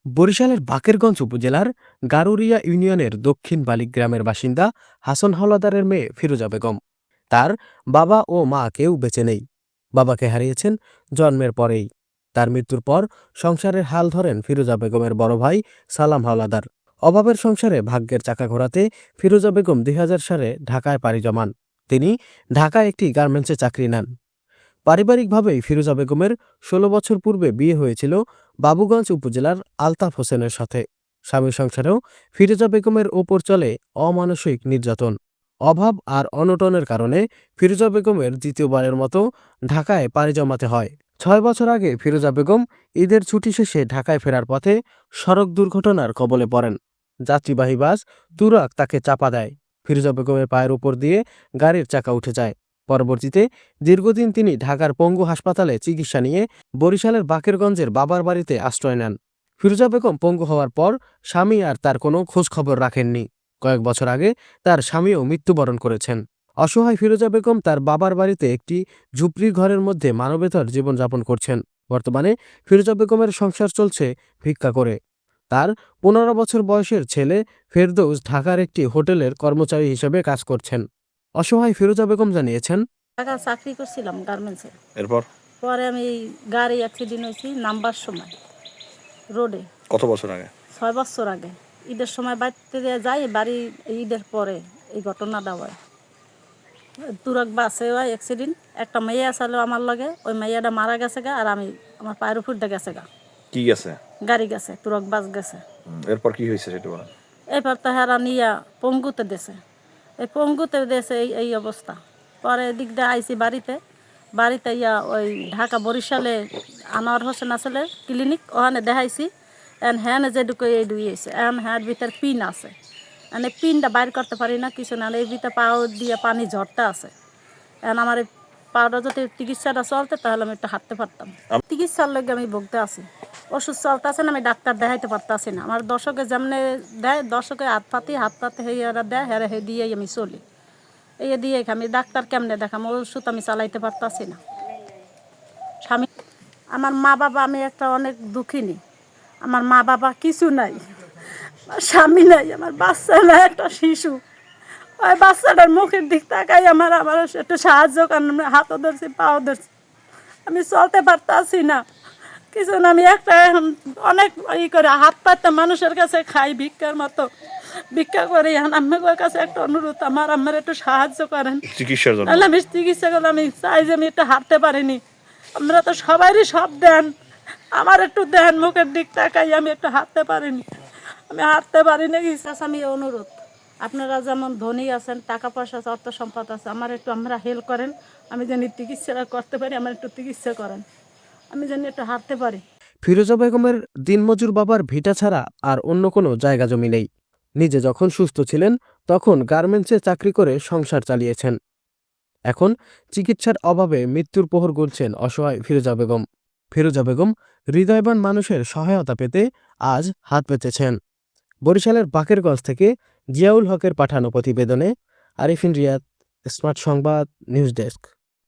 বরিশালের বাকেরগঞ্জ উপজেলার গারুরিয়া ইউনিয়নের দক্ষিণ বালিক গ্রামের বাসিন্দা হাসন হাওলাদারের মেয়ে ফিরোজা বেগম। তার বাবা ও মা কেউ বেঁচে নেই। বাবাকে হারিয়েছেন জন্মের পরেই। তার মৃত্যুর পর সংসারের হাল ধরেন ফিরোজা বেগমের বড় ভাই সালাম হাওলাদার। অভাবের সংসারে ভাগ্যের চাকা ঘোরাতে ফিরোজা বেগম ২০০০ সালে ঢাকায় পাড়ি জমান। তিনি ঢাকায় একটি গার্মেন্টসে চাকরি নেন। পারিবারিকভাবেই ফিরোজা বেগমের ১৬ বছর পূর্বে বিয়ে হয়েছিল বাবুগঞ্জ উপজেলার আলতাফ হোসেনের সাথে। স্বামী সংসারেও ফিরোজা বেগমের ওপর চলে অমানসিক নির্যাতন। অভাব আর অনটনের কারণে ফিরোজা বেগমের দ্বিতীয়বারের মতো ঢাকায় পাড়ি জমাতে হয়। ৬ বছর আগে ফিরোজা বেগম ঈদের ছুটি শেষে ঢাকায় ফেরার পথে সড়ক দুর্ঘটনার কবলে পড়েন। যাত্রীবাহী বাস তুরাগ তাকে চাপা দেয়। ফিরোজা বেগমের পায়ের উপর দিয়ে গাড়ির চাকা উঠে যায়। পরবর্তীতে দীর্ঘদিন তিনি ঢাকার পঙ্গু হাসপাতালে চিকিৎসা নিয়ে বরিশালের বাকেরগঞ্জের বাবার বাড়িতে আশ্রয় নেন। ফিরোজা বেগম পঙ্গু হওয়ার পর স্বামী আর তার কোনো খোঁজ খবর রাখেননি। কয়েক বছর আগে তার স্বামীও মৃত্যুবরণ করেছেন। অসহায় ফিরোজা বেগম তার বাবার বাড়িতে একটি ঝুপড়ির ঘরের মধ্যে মানবেতর জীবনযাপন করছেন। বর্তমানে ফিরোজা বেগমের সংসার চলছে ভিক্ষা করে। তার ১৫ বছর বয়সের ছেলে ফেরদৌস ঢাকার একটি হোটেলের কর্মচারী হিসেবে কাজ করছেন। অসহায় ফিরোজা বেগম জানিয়েছেন, ঢাকা চাকরি করছিলাম গার্মেন্টসে। এরপর পরে আমি গাড়ি অ্যাক্সিডেন্ট হয়েছি নামবার সময় রোডে কত বছর আগে? ৬ বছর আগে। ঈদের সময় বাড়িতে যাই, বাড়ি ঈদের পরে এই ঘটনাটা হয়। তুরাক বাসে হয় অ্যাক্সিডেন্ট। একটা মেয়ে আসলে আমার লগে, ওই মেয়েটা মারা গেছে গা, আর আমি আমার পায়ের উপর দিয়ে গেছে গা। কি গেছে? গাড়ি গেছে, তুরাক বাস গেছে। এরপর কি হয়েছে সেটা বলেন। এরপর তো হেরা নিয়া পঙ্গুতে দেছে, এই পঙ্গুতে দেছে এই অবস্থা। পরে এদিক দিয়ে আইসি বাড়িতে ইয়া ওই ঢাকা বরিশালে আনোয়ার হোসেন আসলে ক্লিনিক, ওখানে দেখাইছি। এন হ্যান যেটুকু এই ডুইয়েছে, এন হ্যার ভিতর পিন আছে। মানে পিনটা বাইর করতে পারি না, কিছু না, এই ভিতরে পাও দিয়ে পানি ঝরতে আছে। এখন আমার এই পাউডার যদি চিকিৎসাটা চলতে, তাহলে আমি একটু হাঁটতে পারতাম। চিকিৎসার লগে আমি ভুগতে আছি, ওষুধ চলতেছে না, আমি ডাক্তার দেখাইতে পারতাছি না। আমার দর্শকে যেমনি দেয়, দর্শকে হাত পাতে হেরা দেয়, হেরা হে দিয়েই আমি চলি। এই দিয়ে আমি ডাক্তার কেমনে দেখাম, ওষুধ আমি চালাইতে পারতাছি না। স্বামী, আমার মা বাবা, আমি একটা অনেক দুঃখিনী। আমার মা বাবা কিছু নাই, আমার স্বামী নাই, আমার বাচ্চা নাই, একটা শিশু। ওই বাচ্চাটার মুখের দিক তাকাই আমার একটু সাহায্য করেন। আমরা হাতও ধরছি, পাও ধরছি, আমি চলতে পারতাছি না, কিছু না। আমি একটা এখন অনেক করে হাত পাততে মানুষের কাছে খাই ভিক্ষার মতো, ভিক্ষা করি। এখন আমার কাছে একটা অনুরোধ, আমার একটু সাহায্য করেন চিকিৎসার জন্য। আমি চিকিৎসা করলে আমি চাই যে আমি একটু হাঁটতে পারিনি। আমরা তো সবারই সব দেন, আমার একটু দেন, মুখের দিক তাকাই, আমি একটু হাঁটতে পারিনি, আমি হাঁটতে পারিনি। আমি অনুরোধ, আপনারা যেমন ধনী আছেন, টাকা পয়সা আছে, অর্থ সম্পদ আছে, আমার একটু আমরা হেল্প করেন। আমি যেন চিকিৎসাটা করতে পারি, আমার একটু চিকিৎসা করেন, আমি যেন একটু হাঁটতে পারি। ফিরোজা বেগমের দিনমজুর বাবার ভিটা ছাড়া আর অন্য কোনো জায়গা জমি নেই। নিজে যখন সুস্থ ছিলেন তখন গার্মেন্টসে চাকরি করে সংসার চালিয়েছেন। এখন চিকিৎসার অভাবে মৃত্যুর প্রহর গুনছেন অসহায় ফিরোজা বেগম। ফিরোজা বেগম হৃদয়বান মানুষের সহায়তা পেতে আজ হাত পেতেছেন। বরিশালের বাকেরগঞ্জ থেকে জিয়াউল হকের পাঠানো প্রতিবেদনে আরিফিন রিয়াদ, স্মার্ট সংবাদ, নিউজ ডেস্ক।